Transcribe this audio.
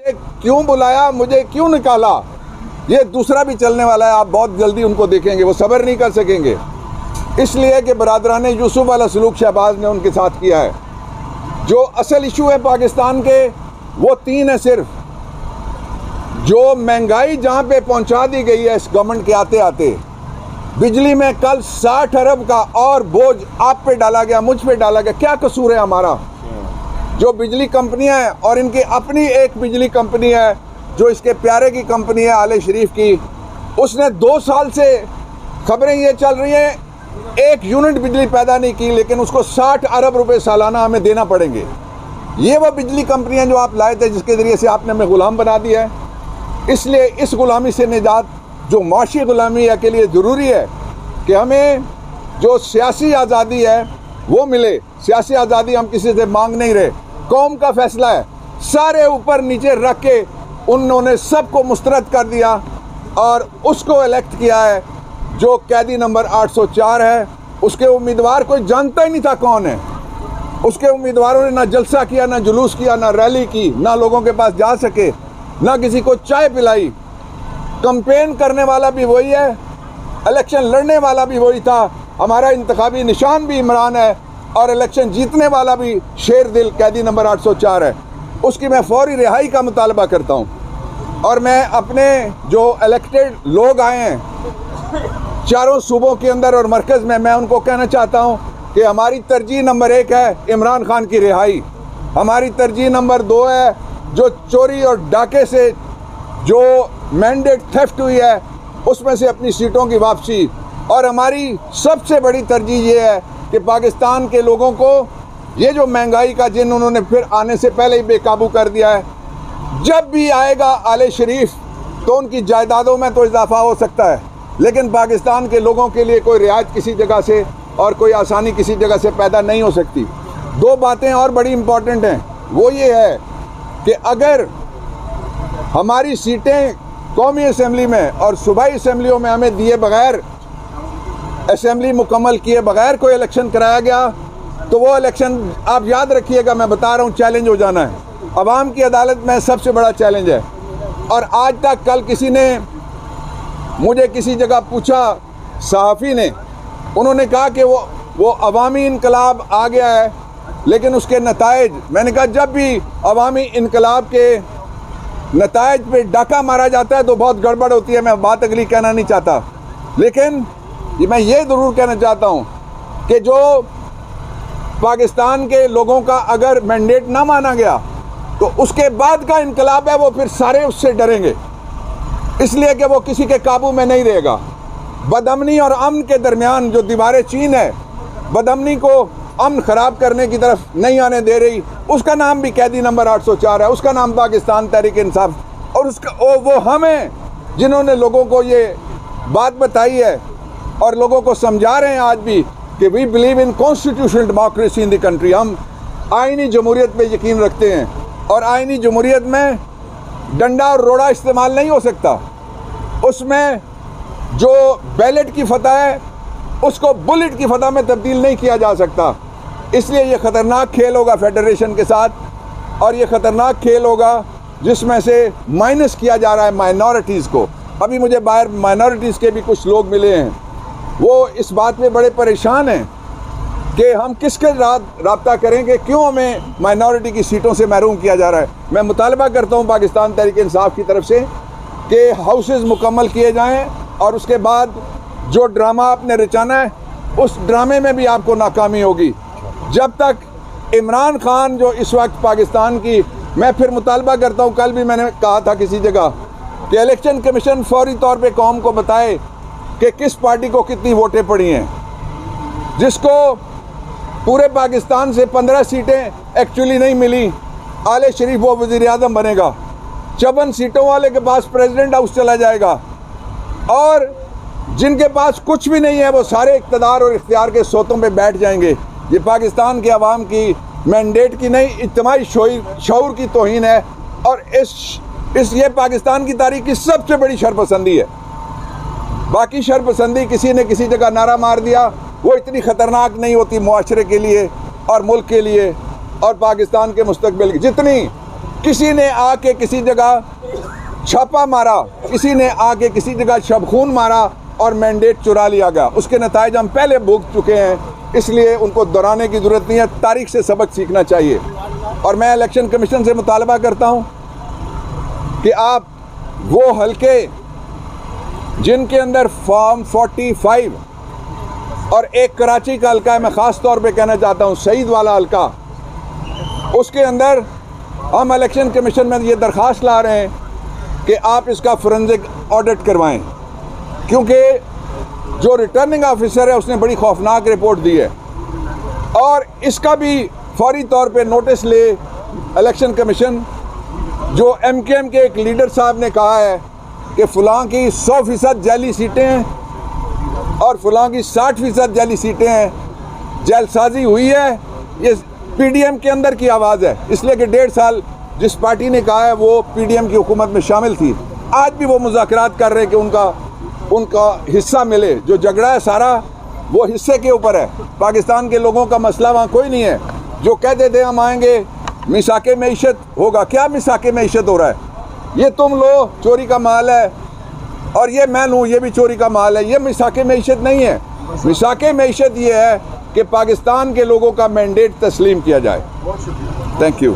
क्यों बुलाया, मुझे क्यों निकाला, ये दूसरा भी चलने वाला है। आप बहुत जल्दी उनको देखेंगे, वो सब्र नहीं कर सकेंगे, इसलिए कि बरादरान यूसुफ वाला सलूक शहबाज ने उनके साथ किया है। जो असल इशू है पाकिस्तान के वो 3 है सिर्फ। जो महंगाई जहाँ पे पहुँचा दी गई है इस गवर्नमेंट के आते आते, बिजली में कल 60 अरब का और बोझ आप पे डाला गया, मुझ पे डाला गया। क्या कसूर है हमारा? जो बिजली कंपनियां हैं, और इनकी अपनी एक बिजली कंपनी है जो इसके प्यारे की कंपनी है आले शरीफ की, उसने 2 साल से खबरें ये चल रही हैं 1 यूनिट बिजली पैदा नहीं की, लेकिन उसको 60 अरब रुपए सालाना हमें देना पड़ेंगे। ये वो बिजली कंपनियां जो आप लाए थे, जिसके ज़रिए से आपने हमें ग़ुलाम बना दिया है। इसलिए इस ग़ुलामी से निजात, जो माशी ग़ुलामी है, के लिए ज़रूरी है कि हमें जो सियासी आज़ादी है वो मिले। सियासी आज़ादी हम किसी से मांग नहीं रहे, कौम का फैसला है। सारे ऊपर नीचे रख के उन्होंने सबको मुस्तरद कर दिया और उसको इलेक्ट किया है जो कैदी नंबर 804 है। उसके उम्मीदवार कोई जानता ही नहीं था कौन है। उसके उम्मीदवारों ने ना जलसा किया, ना जुलूस किया, ना रैली की, ना लोगों के पास जा सके, ना किसी को चाय पिलाई। कंपेन करने वाला भी वही है, इलेक्शन लड़ने वाला भी वही था। हमारा इंतखाबी निशान भी इमरान है और इलेक्शन जीतने वाला भी शेर दिल कैदी नंबर 804 है। उसकी मैं फौरी रिहाई का मुतालबा करता हूँ। और मैं अपने जो इलेक्टेड लोग आए हैं चारों सूबों के अंदर और मरकज़ में, मैं उनको कहना चाहता हूँ कि हमारी तरजीह नंबर 1 है इमरान खान की रिहाई। हमारी तरजीह नंबर 2 है जो चोरी और डाके से जो मैंडेट थेफ्ट हुई है उसमें से अपनी सीटों की वापसी। और हमारी सबसे बड़ी तरजीह ये है कि पाकिस्तान के लोगों को ये जो महंगाई का जिन उन्होंने फिर आने से पहले ही बेकाबू कर दिया है, जब भी आएगा आले शरीफ तो उनकी जायदादों में तो इजाफा हो सकता है, लेकिन पाकिस्तान के लोगों के लिए कोई रियायत किसी जगह से और कोई आसानी किसी जगह से पैदा नहीं हो सकती। 2 बातें और बड़ी इम्पॉर्टेंट हैं, वो ये है कि अगर हमारी सीटें कौमी असम्बली में और सूबाई असम्बलियों में हमें दिए बगैर, असम्बली मुकम्मल किए बगैर कोई इलेक्शन कराया गया तो वो इलेक्शन, आप याद रखिएगा, मैं बता रहा हूँ, चैलेंज हो जाना है। अवाम की अदालत में सबसे बड़ा चैलेंज है। और आज तक कल किसी ने मुझे किसी जगह पूछा, सहाफ़ी ने, उन्होंने कहा कि वो अवामी इनकलाब आ गया है लेकिन उसके नताइज, मैंने कहा जब भी अवामी इनकलाब के नताइज पे डाका मारा जाता है तो बहुत गड़बड़ होती है। मैं बात अगली कहना नहीं चाहता, लेकिन मैं ये ज़रूर कहना चाहता हूँ कि जो पाकिस्तान के लोगों का अगर मैंडेट ना माना गया तो उसके बाद का इनकलाब है वो फिर सारे उससे डरेंगे, इसलिए कि वो किसी के काबू में नहीं रहेगा। बदअमनी और अमन के दरमियान जो दीवारें चीन है, बदअमनी को अमन ख़राब करने की तरफ नहीं आने दे रही, उसका नाम भी कैदी नंबर 804 है, उसका नाम पाकिस्तान तहरीक इंसाफ। और उसका वो हम हैं जिन्होंने लोगों को ये बात बताई है और लोगों को समझा रहे हैं आज भी कि we believe in constitutional democracy in the country. हम आइनी जमहूरियत पे यकीन रखते हैं और आइनी जमहूरियत में डंडा और रोड़ा इस्तेमाल नहीं हो सकता। उसमें जो बैलेट की फतह है उसको बुलेट की फतह में तब्दील नहीं किया जा सकता। इसलिए ये ख़तरनाक खेल होगा फेडरेशन के साथ, और ये ख़तरनाक खेल होगा जिसमें से माइनस किया जा रहा है माइनॉरिटीज़ को। अभी मुझे बाहर माइनॉरिटीज़ के भी कुछ लोग मिले हैं, वो इस बात में बड़े परेशान हैं कि हम किसके राब्ता करेंगे, क्यों हमें माइनॉरिटी की सीटों से महरूम किया जा रहा है। मैं मुतालबा करता हूँ पाकिस्तान तहरीक इंसाफ की तरफ से कि हाउसेज़ मुकम्मल किए जाएँ और उसके बाद जो ड्रामा आपने रचाना है उस ड्रामे में भी आपको नाकामी होगी। जब तक इमरान खान जो इस वक्त पाकिस्तान की, मैं फिर मुतालबा करता हूँ, कल भी मैंने कहा था किसी जगह कि इलेक्शन कमीशन फौरी तौर पे कौम को बताए कि किस पार्टी को कितनी वोटें पड़ी हैं। जिसको पूरे पाकिस्तान से 15 सीटें एक्चुअली नहीं मिली, आले शरीफ वो वज़ीर आज़म बनेगा, 54 सीटों वाले के पास प्रेसिडेंट हाउस चला जाएगा, और जिनके पास कुछ भी नहीं है वो सारे इक़्तिदार और इख्तियार के सोतों पे बैठ जाएंगे। ये पाकिस्तान के अवाम की मैंडेट की नहीं, इज्तिमाई शऊर की तौहीन है। और ये पाकिस्तान की तारीख़ की सबसे बड़ी शरपसंदी है। बाकी शरपसंदी किसी ने किसी जगह नारा मार दिया, वो इतनी ख़तरनाक नहीं होती मुआशरे के लिए और मुल्क के लिए और पाकिस्तान के मुस्तकबिल की, जितनी किसी ने आके किसी जगह छापा मारा, किसी ने आके किसी जगह शबखून मारा और मैंडेट चुरा लिया गया। उसके नताइज हम पहले भुगत चुके हैं, इसलिए उनको दोहराने की ज़रूरत नहीं है। तारीख से सबक सीखना चाहिए। और मैं इलेक्शन कमीशन से मुतालबा करता हूं कि आप वो हलके जिनके अंदर फॉर्म 45 और एक कराची का हल्का है, मैं ख़ास तौर पे कहना चाहता हूं सईद वाला हल्का, उसके अंदर हम इलेक्शन कमीशन में ये दरख्वास्त ला रहे हैं कि आप इसका फोरेंसिक ऑडिट करवाएं, क्योंकि जो रिटर्निंग ऑफिसर है उसने बड़ी खौफनाक रिपोर्ट दी है। और इसका भी फौरी तौर पे नोटिस ले इलेक्शन कमीशन। जो MKM के एक लीडर साहब ने कहा है कि फ़लाँ की 100% जाली सीटें हैं और फ़लाँ की 60% जाली सीटें हैं, जैलसाजी हुई है, ये PDM के अंदर की आवाज़ है। इसलिए कि 1.5 साल जिस पार्टी ने कहा है वो PDM की हुकूमत में शामिल थी। आज भी वो मुज़ाकरात कर रहे हैं कि उनका हिस्सा मिले। जो झगड़ा है सारा वो हिस्से के ऊपर है। पाकिस्तान के लोगों का मसला वहाँ कोई नहीं है। जो कहते थे हम आएंगे, मिसाके मईशत होगा, क्या मिसाके मईशत हो रहा है? ये तुम लो चोरी का माल है और ये मैं लूँ ये भी चोरी का माल है। ये मिसाके मईशत नहीं है। मिसाके मईशत ये है कि पाकिस्तान के लोगों का मैंडेट तस्लीम किया जाए। Thank you.